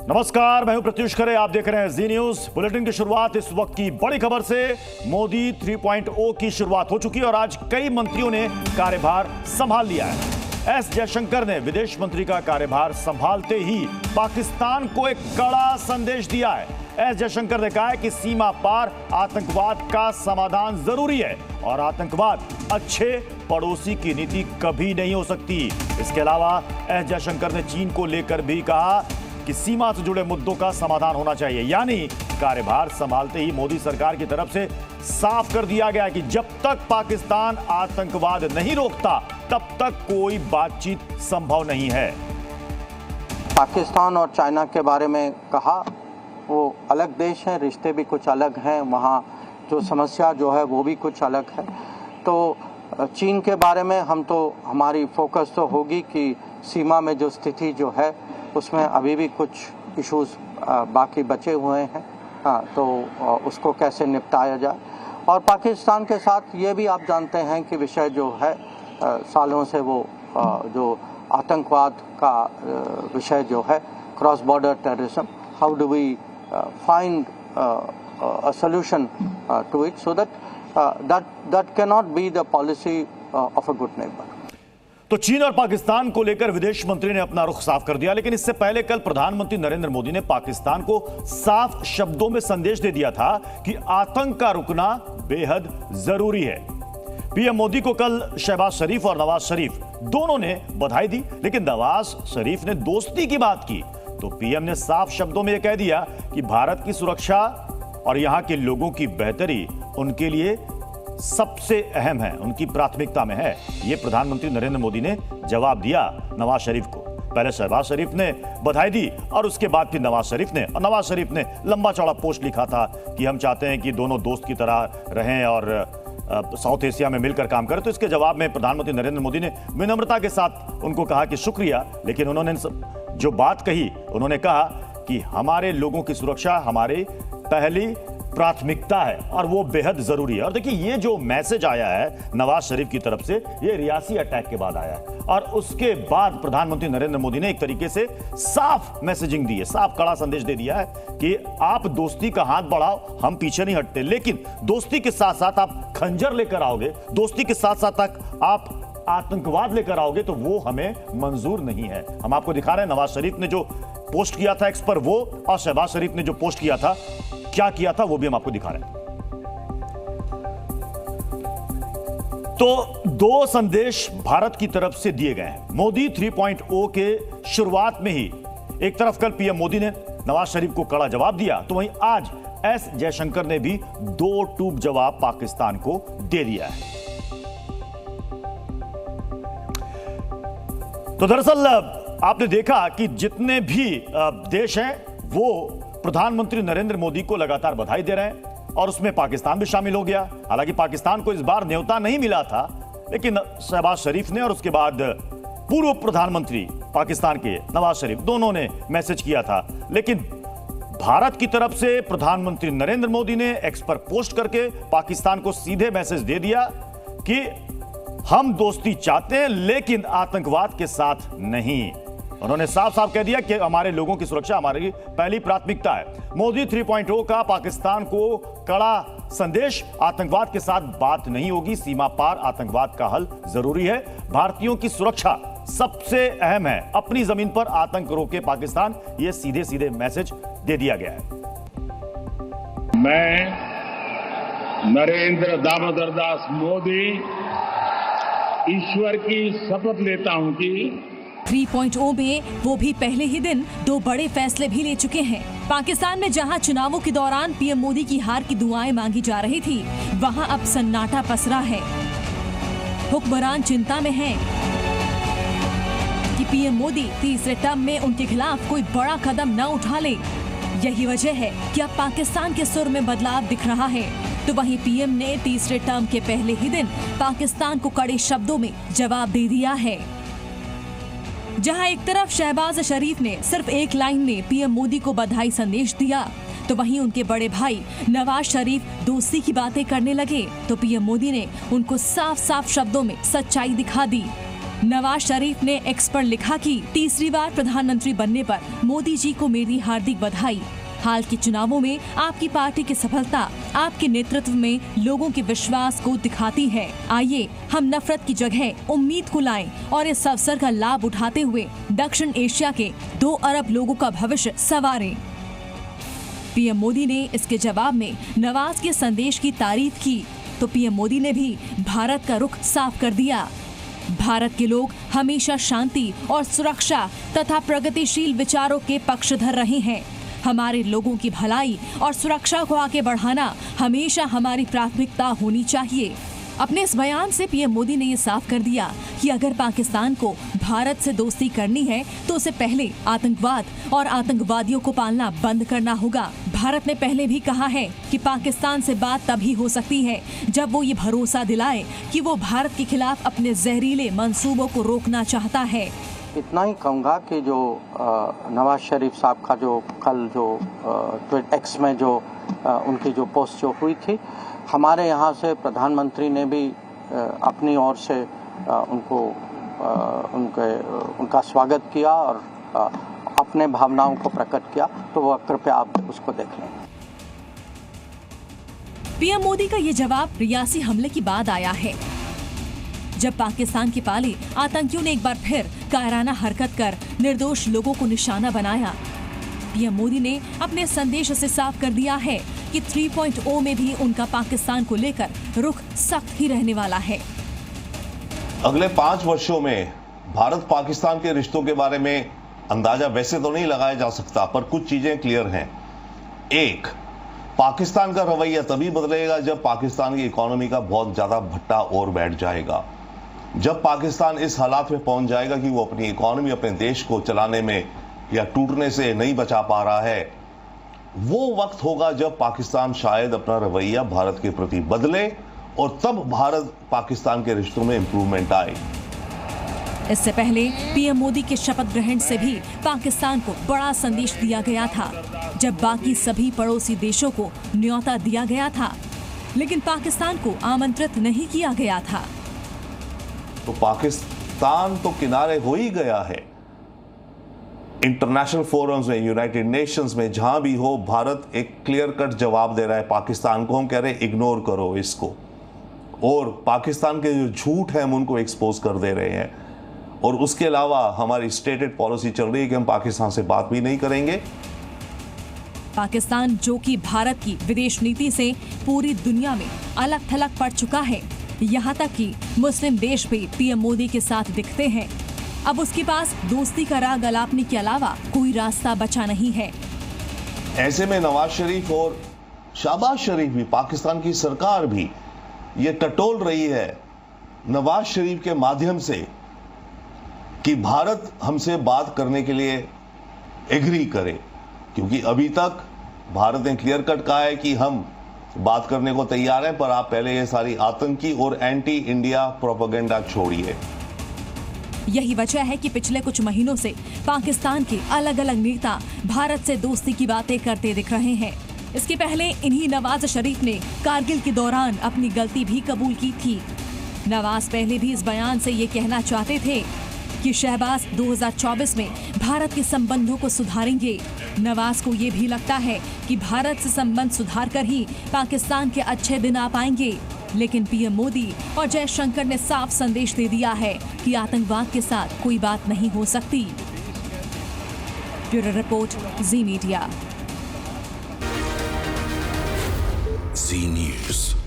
नमस्कार, मैं हूं प्रत्युष खरे। आप देख रहे हैं जी न्यूज। बुलेटिन की शुरुआत इस वक्त की बड़ी खबर से। मोदी 3.0 की शुरुआत हो चुकी है और आज कई मंत्रियों ने कार्यभार संभाल लिया है। एस जयशंकर ने विदेश मंत्री का कार्यभार संभालते ही पाकिस्तान को एक कड़ा संदेश दिया है। एस जयशंकर ने कहा है कि सीमा पार आतंकवाद का समाधान जरूरी है और आतंकवाद अच्छे पड़ोसी की नीति कभी नहीं हो सकती। इसके अलावा एस जयशंकर ने चीन को लेकर भी कहा कि सीमा से जुड़े मुद्दों का समाधान होना चाहिए। यानी कार्यभार संभालते ही मोदी सरकार की तरफ से साफ कर दिया गया कि जब तक पाकिस्तान आतंकवाद नहीं रोकता तब तक कोई बातचीत संभव नहीं है। पाकिस्तान और चाइना के बारे में कहा, वो अलग देश हैं, रिश्ते भी कुछ अलग हैं, वहाँ जो समस्या जो है वो भी कुछ अलग है। तो चीन के बारे में हमारी फोकस तो होगी कि सीमा में जो स्थिति जो है उसमें अभी भी कुछ इश्यूज बाकी बचे हुए हैं, तो उसको कैसे निपटाया जाए। और पाकिस्तान के साथ ये भी आप जानते हैं कि विषय जो है सालों से वो जो आतंकवाद का विषय जो है, cross border terrorism, how do we find a solution to it so that cannot be the policy of a good neighbor. तो चीन और पाकिस्तान को लेकर विदेश मंत्री ने अपना रुख साफ कर दिया, लेकिन इससे पहले कल प्रधानमंत्री नरेंद्र मोदी ने पाकिस्तान को साफ शब्दों में संदेश दे दिया था कि आतंक का रुकना बेहद जरूरी है। पीएम मोदी को कल शहबाज शरीफ और नवाज शरीफ दोनों ने बधाई दी, लेकिन नवाज शरीफ ने दोस्ती की बात की तो पीएम ने साफ शब्दों में यह कह दिया कि भारत की सुरक्षा और यहां के लोगों की बेहतरी उनके लिए सबसे अहम है, उनकी प्राथमिकता में है। यह प्रधानमंत्री नरेंद्र मोदी ने जवाब दिया नवाज शरीफ को। पहले शहबाज शरीफ ने बधाई दी और उसके बाद फिर नवाज शरीफ ने लंबा चौड़ा पोस्ट लिखा था कि हम चाहते हैं कि दोनों दोस्त की तरह रहें और साउथ एशिया में मिलकर काम करें। तो इसके जवाब में प्रधानमंत्री नरेंद्र मोदी ने विनम्रता के साथ उनको कहा कि शुक्रिया, लेकिन उन्होंने जो बात कही, उन्होंने कहा कि हमारे लोगों की सुरक्षा हमारी पहली प्राथमिकता है और वो बेहद जरूरी है। और देखिए, ये जो मैसेज आया है नवाज शरीफ की तरफ से, ये रियासी अटैक के बाद आया है और उसके बाद प्रधानमंत्री नरेंद्र मोदी ने एक तरीके से साफ मैसेजिंग दी है, साफ कड़ा संदेश दे दिया है कि आप दोस्ती का हाथ बढ़ाओ, हम पीछे नहीं हटते, लेकिन दोस्ती के साथ साथ आप खंजर लेकर आओगे, दोस्ती के साथ साथ आप आतंकवाद लेकर आओगे तो वो हमें मंजूर नहीं है। हम आपको दिखा रहे हैं नवाज शरीफ ने जो पोस्ट किया था एक्स पर वो, और शहबाज शरीफ ने जो पोस्ट किया था, क्या किया था, वो भी हम आपको दिखा रहे हैं। तो दो संदेश भारत की तरफ से दिए गए हैं। मोदी 3.0 के शुरुआत में ही एक तरफ कल पीएम मोदी ने नवाज शरीफ को कड़ा जवाब दिया, तो वहीं आज एस जयशंकर ने भी दो टूक जवाब पाकिस्तान को दे दिया है। तो दरअसल आपने देखा कि जितने भी देश हैं वो प्रधानमंत्री नरेंद्र मोदी को लगातार बधाई दे रहे हैं और उसमें पाकिस्तान भी शामिल हो गया। हालांकि पाकिस्तान को इस बार न्योता नहीं मिला था, लेकिन शहबाज शरीफ ने और उसके बाद पूर्व प्रधानमंत्री पाकिस्तान के नवाज शरीफ दोनों ने मैसेज किया था। लेकिन भारत की तरफ से प्रधानमंत्री नरेंद्र मोदी ने एक्स पर पोस्ट करके पाकिस्तान को सीधे मैसेज दे दिया कि हम दोस्ती चाहते हैं लेकिन आतंकवाद के साथ नहीं। उन्होंने साफ साफ कह दिया कि हमारे लोगों की सुरक्षा हमारी पहली प्राथमिकता है। मोदी 3.0 का पाकिस्तान को कड़ा संदेश, आतंकवाद के साथ बात नहीं होगी, सीमा पार आतंकवाद का हल जरूरी है, भारतीयों की सुरक्षा सबसे अहम है, अपनी जमीन पर आतंक रोके पाकिस्तान, ये सीधे सीधे मैसेज दे दिया गया है। मैं नरेंद्र दामोदर दास मोदी ईश्वर की शपथ लेता हूं कि 3.0 में वो भी पहले ही दिन दो बड़े फैसले भी ले चुके हैं। पाकिस्तान में जहां चुनावों के दौरान पीएम मोदी की हार की दुआएं मांगी जा रही थी, वहां अब सन्नाटा पसरा है। हुक्मरान चिंता में हैं कि पीएम मोदी तीसरे टर्म में उनके खिलाफ कोई बड़ा कदम न उठा ले। यही वजह है कि अब पाकिस्तान के सुर में बदलाव दिख रहा है। तो वहीं पीएम ने तीसरे टर्म के पहले ही दिन पाकिस्तान को कड़े शब्दों में जवाब दे दिया है। जहां एक तरफ शहबाज शरीफ ने सिर्फ एक लाइन में पीएम मोदी को बधाई संदेश दिया, तो वहीं उनके बड़े भाई नवाज शरीफ दोस्ती की बातें करने लगे तो पीएम मोदी ने उनको साफ साफ शब्दों में सच्चाई दिखा दी। नवाज शरीफ ने एक्स पर लिखा कि तीसरी बार प्रधानमंत्री बनने पर मोदी जी को मेरी हार्दिक बधाई। हाल के चुनावों में आपकी पार्टी की सफलता आपके नेतृत्व में लोगों के विश्वास को दिखाती है। आइए हम नफरत की जगह उम्मीद को लाएं और इस अवसर का लाभ उठाते हुए दक्षिण एशिया के 2 अरब लोगों का भविष्य संवारें। पीएम मोदी ने इसके जवाब में नवाज के संदेश की तारीफ की तो पीएम मोदी ने भी भारत का रुख साफ कर दिया। भारत के लोग हमेशा शांति और सुरक्षा तथा प्रगतिशील विचारों के पक्षधर रहे हैं। हमारे लोगों की भलाई और सुरक्षा को आगे बढ़ाना हमेशा हमारी प्राथमिकता होनी चाहिए। अपने इस बयान से पीएम मोदी ने ये साफ कर दिया कि अगर पाकिस्तान को भारत से दोस्ती करनी है तो उसे पहले आतंकवाद और आतंकवादियों को पालना बंद करना होगा। भारत ने पहले भी कहा है कि पाकिस्तान से बात तभी हो सकती है जब वो ये भरोसा दिलाए कि वो भारत के खिलाफ अपने जहरीले मंसूबों को रोकना चाहता है। इतना ही कहूँगा कि जो नवाज शरीफ साहब का जो कल जो ट्वीट एक्स में जो उनकी जो पोस्ट जो हुई थी, हमारे यहाँ से प्रधानमंत्री ने भी अपनी ओर से उनका स्वागत किया और अपने भावनाओं को प्रकट किया, तो वो कृपया आप उसको देख लें। पीएम मोदी का ये जवाब रियासी हमले की बाद आया है, जब पाकिस्तान के पाले आतंकियों ने एक बार फिर कायराना हरकत कर निर्दोष लोगों को निशाना बनाया। पीएम मोदी ने अपने संदेश से साफ कर दिया है कि 3.0 में भी उनका पाकिस्तान को लेकर रुख सख्त ही रहने वाला है। अगले 5 वर्षों में भारत पाकिस्तान के रिश्तों के बारे में अंदाजा वैसे तो नहीं लगाया जा सकता, पर कुछ चीजें क्लियर हैं। एक, पाकिस्तान का रवैया तभी बदलेगा जब पाकिस्तान की इकोनॉमी का बहुत ज्यादा भट्टा और बैठ जाएगा। जब पाकिस्तान इस हालात में पहुंच जाएगा कि वो अपनी इकोनॉमी, अपने देश को चलाने में या टूटने से नहीं बचा पा रहा है, वो वक्त होगा जब पाकिस्तान शायद अपना रवैया भारत के प्रति बदले और तब भारत पाकिस्तान के रिश्तों में इंप्रूवमेंट आए। इससे पहले पीएम मोदी के शपथ ग्रहण से भी पाकिस्तान को बड़ा संदेश दिया गया था, जब बाकी सभी पड़ोसी देशों को न्योता दिया गया था, लेकिन पाकिस्तान को आमंत्रित नहीं किया गया था। तो पाकिस्तान तो किनारे हो ही गया है। इंटरनेशनल फोरम्स में, यूनाइटेड नेशंस में, जहां भी हो, भारत एक क्लियर कट जवाब दे रहा है पाकिस्तान को। हम कह रहे हैं इग्नोर करो इसको, और पाकिस्तान के जो झूठ है हम उनको एक्सपोज कर दे रहे हैं। और उसके अलावा हमारी स्टेटेड पॉलिसी चल रही है कि हम पाकिस्तान से बात भी नहीं करेंगे। पाकिस्तान जो कि भारत की विदेश नीति से पूरी दुनिया में अलग थलग पड़ चुका है, यहाँ तक कि मुस्लिम देश भी पीएम मोदी के साथ दिखते हैं। अब उसके पास दोस्ती का राग अलापने के अलावा कोई रास्ता बचा नहीं है। ऐसे में नवाज शरीफ और शहबाज शरीफ भी, पाकिस्तान की सरकार भी ये टटोल रही है नवाज शरीफ के माध्यम से कि भारत हमसे बात करने के लिए एग्री करे, क्योंकि अभी तक भारत ने क्लियर कट कहा है कि हम बात करने को तैयार हैं, पर आप पहले ये सारी आतंकी और एंटी इंडिया प्रोपेगेंडा छोड़िए। यही वजह है कि पिछले कुछ महीनों से पाकिस्तान के अलग अलग नेता भारत से दोस्ती की बातें करते दिख रहे हैं। इसके पहले इन्हीं नवाज शरीफ ने कारगिल के दौरान अपनी गलती भी कबूल की थी। नवाज पहले भी इस बयान से ये कहना चाहते थे कि शहबाज 2024 में भारत के संबंधों को सुधारेंगे। नवाज को ये भी लगता है कि भारत से संबंध सुधार कर ही पाकिस्तान के अच्छे दिन आ पाएंगे। लेकिन पीएम मोदी और जयशंकर ने साफ संदेश दे दिया है कि आतंकवाद के साथ कोई बात नहीं हो सकती। ब्यूरो रिपोर्ट, जी मीडिया। जी न्यूज़।